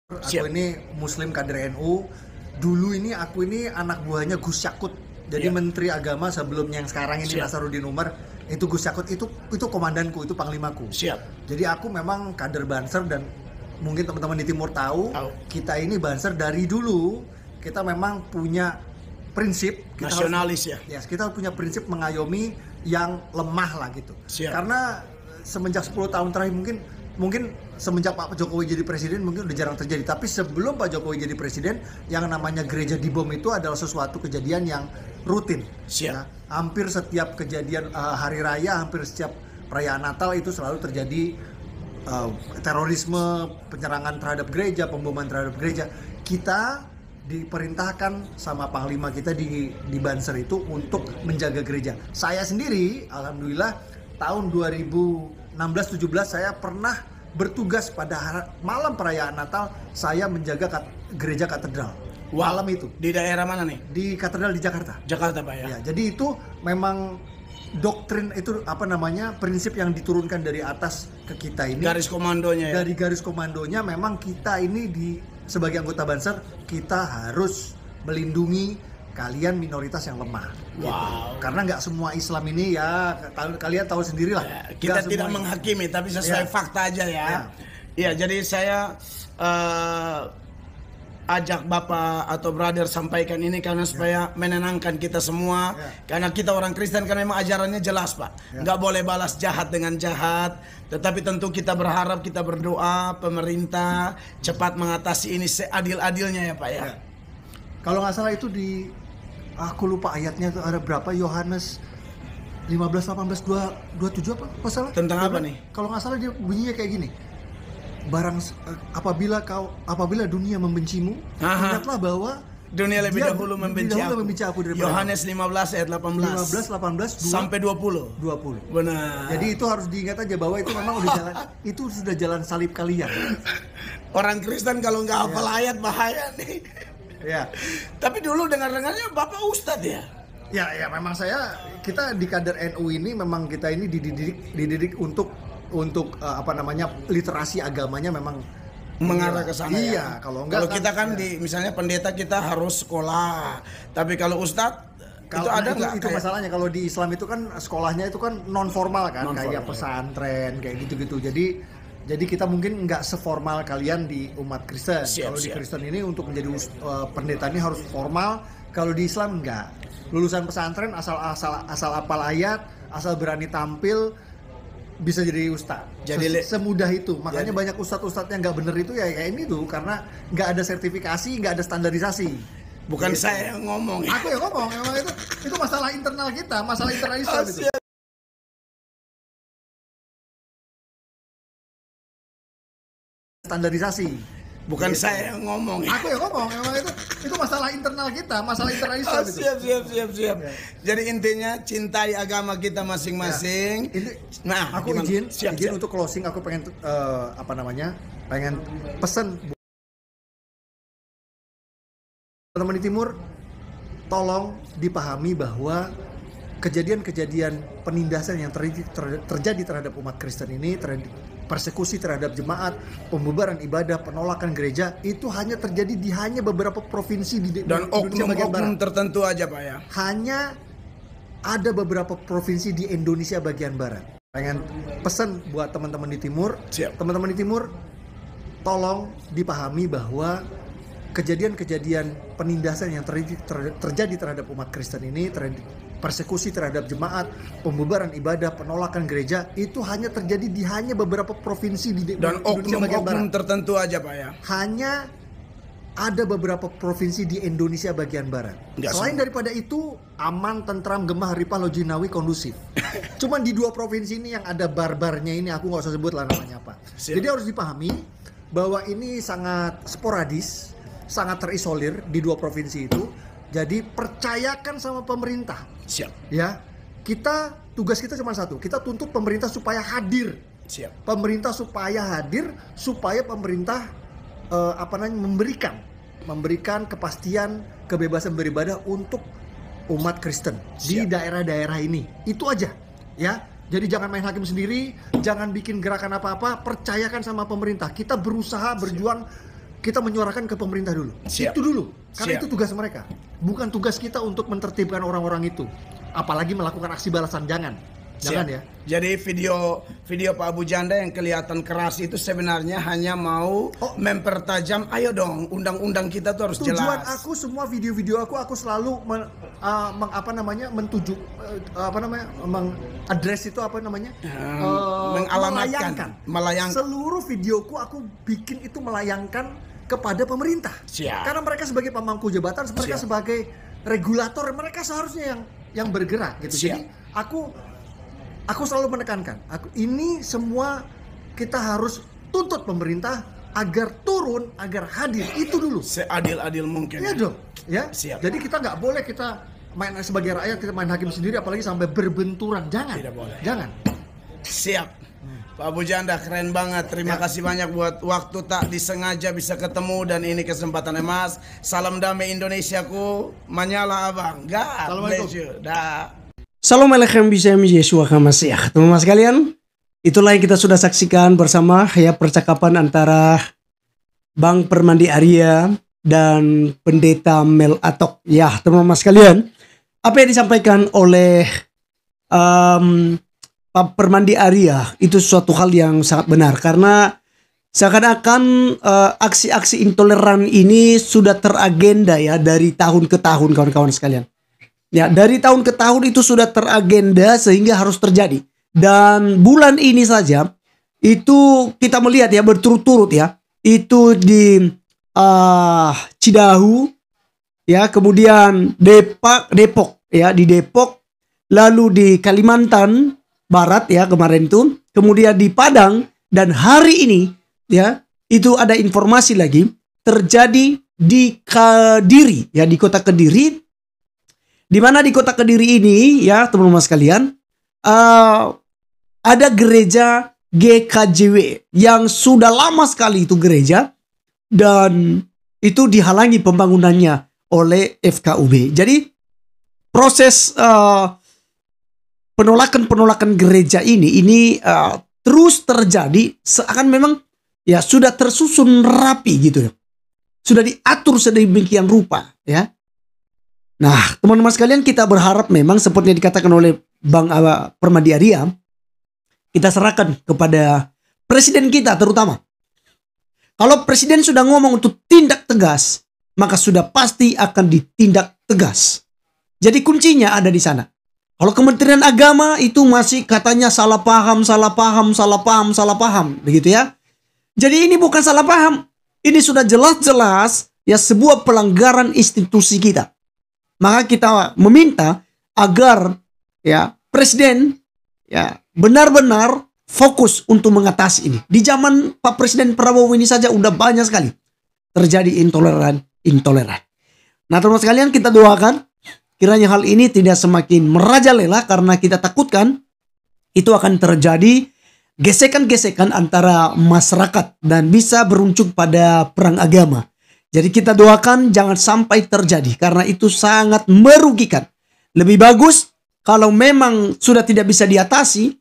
Aku ini Muslim kader NU. Dulu ini aku ini anak buahnya Gus Yakut. Jadi Menteri Agama sebelumnya yang sekarang ini Nasaruddin Umar. Itu Gus Yakut itu komandanku, itu panglimaku. Jadi aku memang kader Banser dan mungkin teman-teman di Timur tahu. Kita ini Banser dari dulu kita memang punya prinsip nasionalis kita punya prinsip mengayomi yang lemah lah gitu. Karena semenjak 10 tahun terakhir mungkin semenjak Pak Jokowi jadi presiden mungkin udah jarang terjadi, tapi sebelum Pak Jokowi jadi presiden yang namanya gereja dibom itu adalah sesuatu kejadian yang rutin. Ya, hampir setiap kejadian hari raya, hampir setiap perayaan Natal itu selalu terjadi terorisme, penyerangan terhadap gereja, pemboman terhadap gereja. Kita diperintahkan sama panglima kita di Banser itu untuk menjaga gereja. Saya sendiri alhamdulillah tahun 2016-17 saya pernah bertugas pada malam perayaan Natal, saya menjaga gereja katedral. Malam itu. Di daerah mana nih? Di katedral di Jakarta. Jakarta, Pak ya. Jadi itu memang doktrin itu prinsip yang diturunkan dari atas ke kita ini. Garis komandonya Dari garis komandonya memang kita ini sebagai anggota Banser kita harus melindungi kalian minoritas yang lemah. Gitu. Karena nggak semua Islam ini kalian tahu sendirilah. Kita tidak menghakimi, tapi sesuai fakta aja ya. Ya, jadi saya ajak Bapak atau brother sampaikan ini karena supaya menenangkan kita semua. Karena kita orang Kristen kan memang ajarannya jelas, Pak. Nggak boleh balas jahat dengan jahat. Tetapi tentu kita berharap, kita berdoa pemerintah cepat mengatasi ini seadil-adilnya ya, Pak ya. Kalau nggak salah itu aku lupa ayatnya itu ada berapa, Yohanes 15, 18, 27 apa? Kok salah? Tentang apa nih? Kalau nggak salah dia bunyinya kayak gini. Apabila dunia membencimu, ingatlah bahwa dunia lebih dahulu membenci aku. Yohanes 15 ayat 18 sampai 20. Benar. Jadi itu harus diingat aja bahwa itu memang itu sudah jalan salib kalian. Orang Kristen kalau nggak hafal ayat bahaya nih. Tapi dulu dengar-dengarnya Bapak Ustadz ya? Ya memang kita di kader NU ini memang kita ini dididik untuk literasi agamanya memang mengarah ke sana. Iya, kalau kita kan misalnya pendeta kita harus sekolah. Tapi kalau Ustadz itu ada nggak? Itu masalahnya kalau di Islam itu kan sekolahnya itu kan non formal kan, kayak pesantren kayak gitu-gitu. Jadi kita mungkin nggak seformal kalian di umat Kristen. Kalau di Kristen ini untuk menjadi pendeta ini harus formal. Kalau di Islam nggak. Lulusan pesantren asal hafal ayat, asal berani tampil bisa jadi ustadz. Jadi semudah itu. Makanya banyak ustadz yang nggak bener itu ya kayak ini tuh karena nggak ada sertifikasi, nggak ada standarisasi. Bukan gitu. Saya yang ngomong. Aku yang ngomong. Memang itu masalah internal kita, masalah internal Islam itu. Standarisasi. Bukan saya yang ngomong. Aku yang ngomong. Memang itu masalah internal kita, masalah internal Islam itu. Siap. Jadi intinya cintai agama kita masing-masing. Nah, aku izin untuk closing. Aku pengen pengen pesan teman-teman di Timur, tolong dipahami bahwa kejadian-kejadian penindasan yang terjadi terhadap umat Kristen ini, persekusi terhadap jemaat, pembubaran ibadah, penolakan gereja, itu hanya terjadi di beberapa provinsi di Indonesia bagian barat. Oknum tertentu aja, Pak ya. Hanya ada beberapa provinsi di Indonesia bagian barat. Pengen pesan buat teman-teman di Timur. Teman-teman di Timur, tolong dipahami bahwa kejadian-kejadian penindasan yang terjadi terhadap umat Kristen ini, persekusi terhadap jemaat, pembubaran ibadah, penolakan gereja, itu hanya terjadi di beberapa provinsi di Indonesia bagian barat. Oknum tertentu aja, Pak ya. Hanya ada beberapa provinsi di Indonesia bagian barat. Selain daripada itu, aman, tentram, gemah, ripah, lojinawi, kondusif. Cuman di 2 provinsi ini yang ada barbarnya ini, aku nggak usah sebut lah namanya apa. Jadi harus dipahami bahwa ini sangat sporadis, sangat terisolir di 2 provinsi itu. Jadi percayakan sama pemerintah. Ya, tugas kita cuma satu. Kita tuntut pemerintah supaya hadir. Pemerintah supaya hadir, supaya pemerintah memberikan kepastian kebebasan beribadah untuk umat Kristen di daerah-daerah ini. Itu aja, ya. Jadi jangan main hakim sendiri, jangan bikin gerakan apa-apa, percayakan sama pemerintah. Kita berusaha berjuang kita menyuarakan ke pemerintah dulu. Siap. Itu dulu. Karena Siap. itu tugas mereka. Bukan tugas kita untuk menertibkan orang-orang itu. Apalagi melakukan aksi balasan, jangan. Jangan ya. Jadi video Pak Abu Janda yang kelihatan keras itu sebenarnya hanya mau mempertajam, ayo dong, undang-undang kita tuh harus Tujuan jelas. aku semua video-video aku selalu mengadres itu melayangkan. Seluruh videoku aku bikin itu melayangkan kepada pemerintah. Siap. Karena mereka sebagai pemangku jabatan, mereka sebagai regulator, mereka seharusnya yang bergerak gitu. Siap. Jadi aku selalu menekankan, ini semua kita harus tuntut pemerintah agar turun, agar hadir. Itu dulu. Seadil-adil mungkin. Iya dong. Ya. Siap. Jadi kita nggak boleh kita main sebagai rakyat, kita main hakim sendiri, apalagi sampai berbenturan. Jangan. Tidak boleh. Jangan. Siap. Pak Abu Janda keren banget. Terima kasih banyak buat waktu tak disengaja bisa ketemu dan ini kesempatan emas. Salam damai Indonesiaku. Manyala abang. God bless you. Dah. Assalamualaikum warahmatullahi wabarakatuh. Teman-teman sekalian, itulah yang kita sudah saksikan bersama ya, percakapan antara Bang Permandi Arya dan Pendeta Mel Atok. Ya, teman-teman sekalian, apa yang disampaikan oleh Pak Permandi Arya itu suatu hal yang sangat benar, karena seakan-akan aksi-aksi intoleran ini sudah teragenda ya dari tahun ke tahun, kawan-kawan sekalian. Ya, dari tahun ke tahun itu sudah teragenda sehingga harus terjadi. Dan bulan ini saja itu kita melihat ya berturut-turut ya. Itu di Cidahu ya, kemudian Depok ya, di Depok, lalu di Kalimantan Barat ya kemarin itu, kemudian di Padang, dan hari ini ya itu ada informasi lagi terjadi di Kediri ya, di kota Kediri. Di mana di kota Kediri ini ya teman-teman sekalian, ada gereja GKJW yang sudah lama sekali itu gereja, dan itu dihalangi pembangunannya oleh FKUB. Jadi proses penolakan gereja ini terus terjadi, seakan memang ya sudah tersusun rapi gitu ya, sudah diatur sedemikian rupa ya. Nah, teman-teman sekalian, kita berharap memang seperti yang dikatakan oleh Bang Permandi Arya, kita serahkan kepada presiden kita terutama. Kalau presiden sudah ngomong untuk tindak tegas, maka sudah pasti akan ditindak tegas. Jadi kuncinya ada di sana. Kalau Kementerian Agama itu masih katanya salah paham, begitu ya. Jadi ini bukan salah paham. Ini sudah jelas-jelas ya sebuah pelanggaran institusi kita. Maka kita meminta agar ya presiden ya benar-benar fokus untuk mengatasi ini. Di zaman Pak Presiden Prabowo ini saja udah banyak sekali terjadi intoleran. Nah, teman-teman sekalian, kita doakan kiranya hal ini tidak semakin merajalela, karena kita takutkan itu akan terjadi gesekan-gesekan antara masyarakat dan bisa berujung pada perang agama. Jadi kita doakan jangan sampai terjadi, karena itu sangat merugikan. Lebih bagus kalau memang sudah tidak bisa diatasi,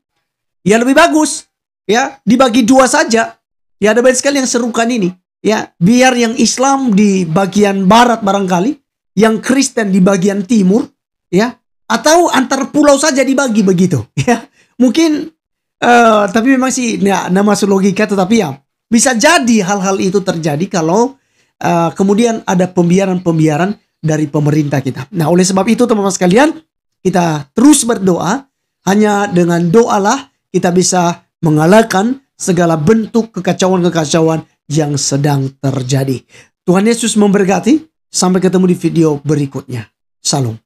ya lebih bagus ya dibagi dua saja. Ya ada banyak sekali yang serukan ini. Ya, biar yang Islam di bagian barat barangkali, yang Kristen di bagian timur, ya, atau antar pulau saja dibagi begitu. Ya, mungkin tapi memang sih ya, nama logika, tetapi ya bisa jadi hal-hal itu terjadi kalau kemudian ada pembiaran dari pemerintah kita. Nah, oleh sebab itu teman-teman sekalian, kita terus berdoa. Hanya dengan doalah kita bisa mengalahkan segala bentuk kekacauan-kekacauan yang sedang terjadi. Tuhan Yesus memberkati. Sampai ketemu di video berikutnya. Salam.